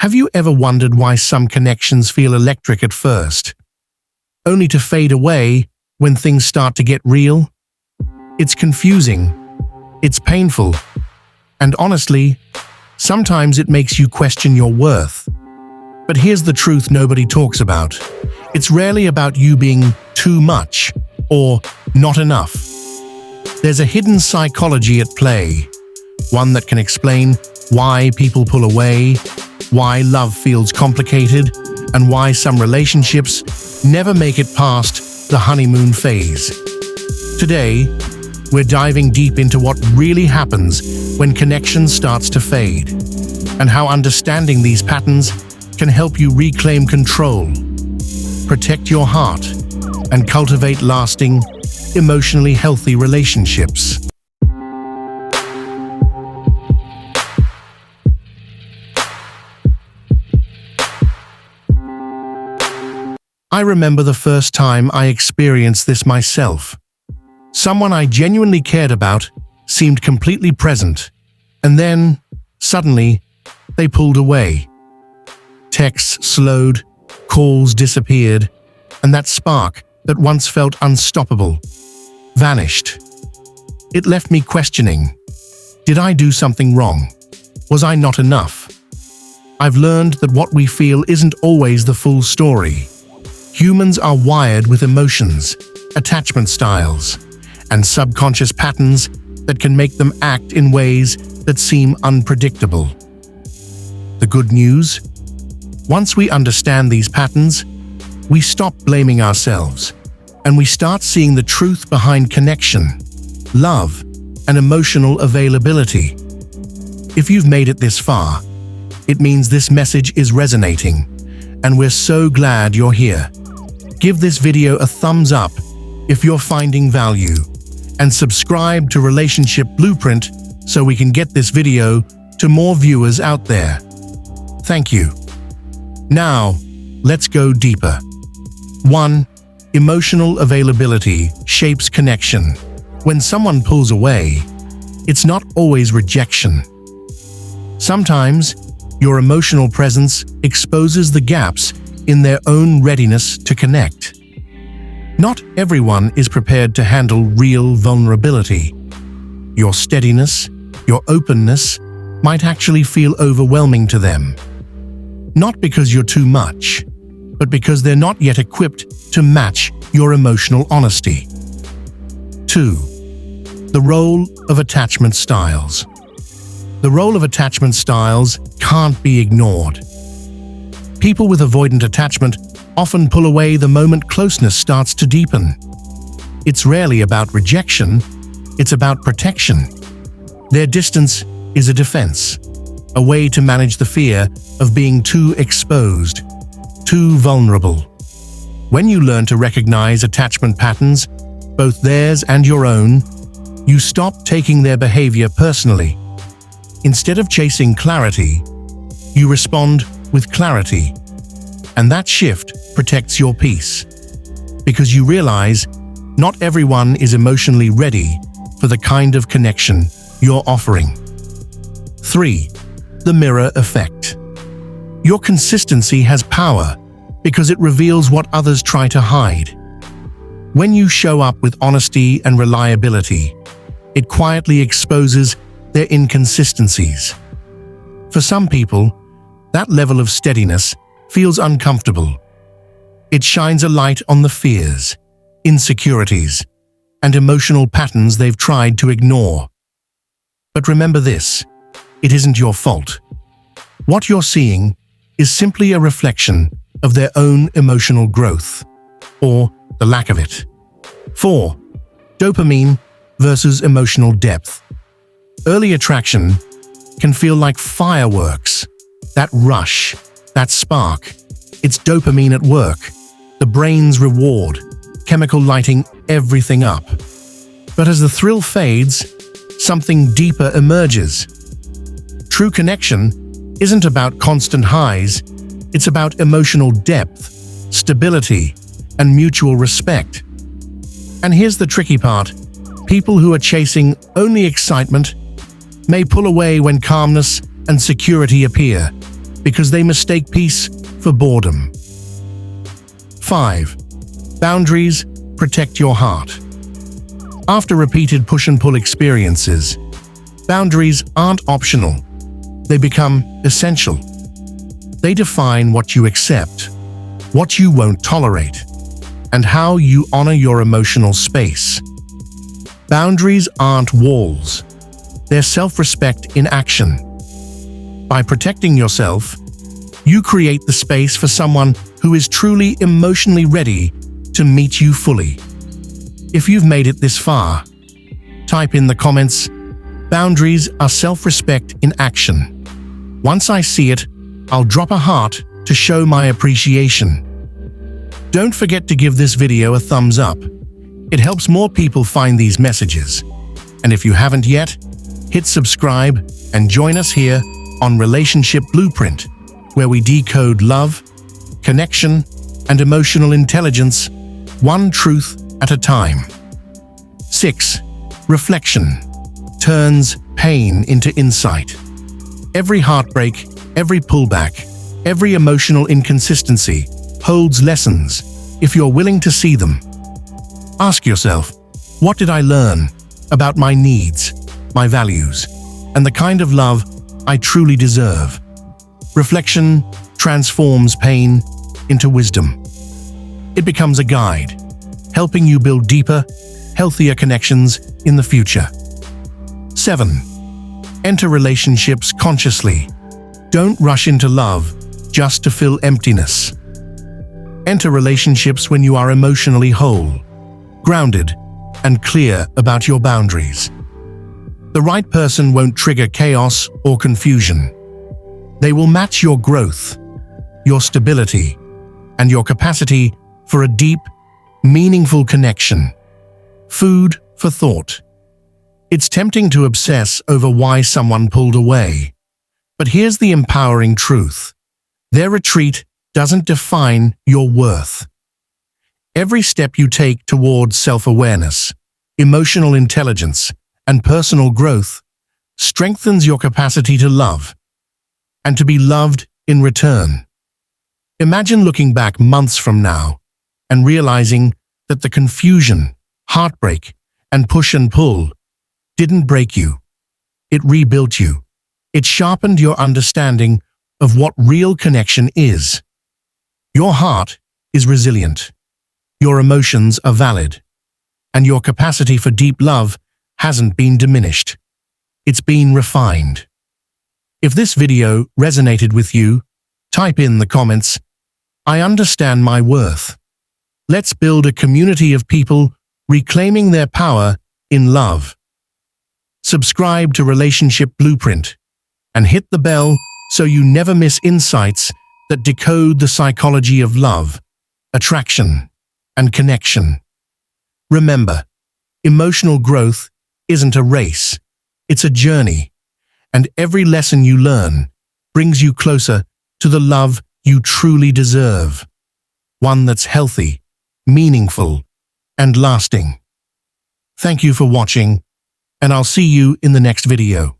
Have you ever wondered why some connections feel electric at first, only to fade away when things start to get real? It's confusing, it's painful, and honestly, sometimes it makes you question your worth. But here's the truth nobody talks about. It's rarely about you being too much or not enough. There's a hidden psychology at play, one that can explain why people pull away, why love feels complicated, and why some relationships never make it past the honeymoon phase. Today, we're diving deep into what really happens when connection starts to fade, and how understanding these patterns can help you reclaim control, protect your heart, and cultivate lasting, emotionally healthy relationships. I remember the first time I experienced this myself. Someone I genuinely cared about seemed completely present, and then, suddenly, they pulled away. Texts slowed, calls disappeared, and that spark that once felt unstoppable vanished. It left me questioning, did I do something wrong? Was I not enough? I've learned that what we feel isn't always the full story. Humans are wired with emotions, attachment styles, and subconscious patterns that can make them act in ways that seem unpredictable. The good news? Once we understand these patterns, we stop blaming ourselves, and we start seeing the truth behind connection, love, and emotional availability. If you've made it this far, it means this message is resonating, and we're so glad you're here. Give this video a thumbs up if you're finding value, and subscribe to Relationship Blueprint so we can get this video to more viewers out there. Thank you. Now, let's go deeper. 1. Emotional availability shapes connection. When someone pulls away, it's not always rejection. Sometimes, your emotional presence exposes the gaps in their own readiness to connect. Not everyone is prepared to handle real vulnerability. Your steadiness, your openness, might actually feel overwhelming to them. Not because you're too much, but because they're not yet equipped to match your emotional honesty. 2. The role of attachment styles. The role of attachment styles can't be ignored. People with avoidant attachment often pull away the moment closeness starts to deepen. It's rarely about rejection, it's about protection. Their distance is a defense, a way to manage the fear of being too exposed, too vulnerable. When you learn to recognize attachment patterns, both theirs and your own, you stop taking their behavior personally. Instead of chasing clarity, you respond with clarity. And that shift protects your peace, because you realize not everyone is emotionally ready for the kind of connection you're offering. 3. The mirror effect. Your consistency has power because it reveals what others try to hide. When you show up with honesty and reliability, it quietly exposes their inconsistencies. For some people, that level of steadiness feels uncomfortable. It shines a light on the fears, insecurities, and emotional patterns they've tried to ignore. But remember this, it isn't your fault. What you're seeing is simply a reflection of their own emotional growth, or the lack of it. 4. Dopamine versus emotional depth. Early attraction can feel like fireworks, that rush, that spark. It's dopamine at work, the brain's reward, chemical lighting everything up. But as the thrill fades, something deeper emerges. True connection isn't about constant highs, it's about emotional depth, stability, and mutual respect. And here's the tricky part. People who are chasing only excitement may pull away when calmness and security appear. because they mistake peace for boredom. 5. Boundaries protect your heart. After repeated push and pull experiences, boundaries aren't optional. They become essential. They define what you accept, what you won't tolerate, and how you honor your emotional space. Boundaries aren't walls. They're self-respect in action. By protecting yourself, you create the space for someone who is truly emotionally ready to meet you fully. If you've made it this far, type in the comments, "Boundaries are self-respect in action." Once I see it, I'll drop a heart to show my appreciation. Don't forget to give this video a thumbs up. It helps more people find these messages. And if you haven't yet, hit subscribe and join us here on Relationship Blueprint, where we decode love, connection, and emotional intelligence, one truth at a time. 6. Reflection turns pain into insight. Every heartbreak, every pullback, every emotional inconsistency holds lessons if you're willing to see them. Ask yourself, what did I learn about my needs, my values, and the kind of love I truly deserve? Reflection transforms pain into wisdom. It becomes a guide, helping you build deeper, healthier connections in the future. 7. Enter relationships consciously. Don't rush into love just to fill emptiness. Enter relationships when you are emotionally whole, grounded, and clear about your boundaries. The right person won't trigger chaos or confusion. They will match your growth, your stability, and your capacity for a deep, meaningful connection. Food for thought. It's tempting to obsess over why someone pulled away. But here's the empowering truth. Their retreat doesn't define your worth. Every step you take towards self-awareness, emotional intelligence, and personal growth strengthens your capacity to love and to be loved in return. Imagine looking back months from now and realizing that the confusion, heartbreak, and push and pull didn't break you. It rebuilt you. It sharpened your understanding of what real connection is. Your heart is resilient. Your emotions are valid. And your capacity for deep love hasn't been diminished. It's been refined. If this video resonated with you, type in the comments, "I understand my worth." Let's build a community of people reclaiming their power in love. Subscribe to Relationship Blueprint and hit the bell so you never miss insights that decode the psychology of love, attraction, and connection. Remember, emotional growth isn't a race, it's a journey, and every lesson you learn brings you closer to the love you truly deserve, one that's healthy, meaningful, and lasting. Thank you for watching, and I'll see you in the next video.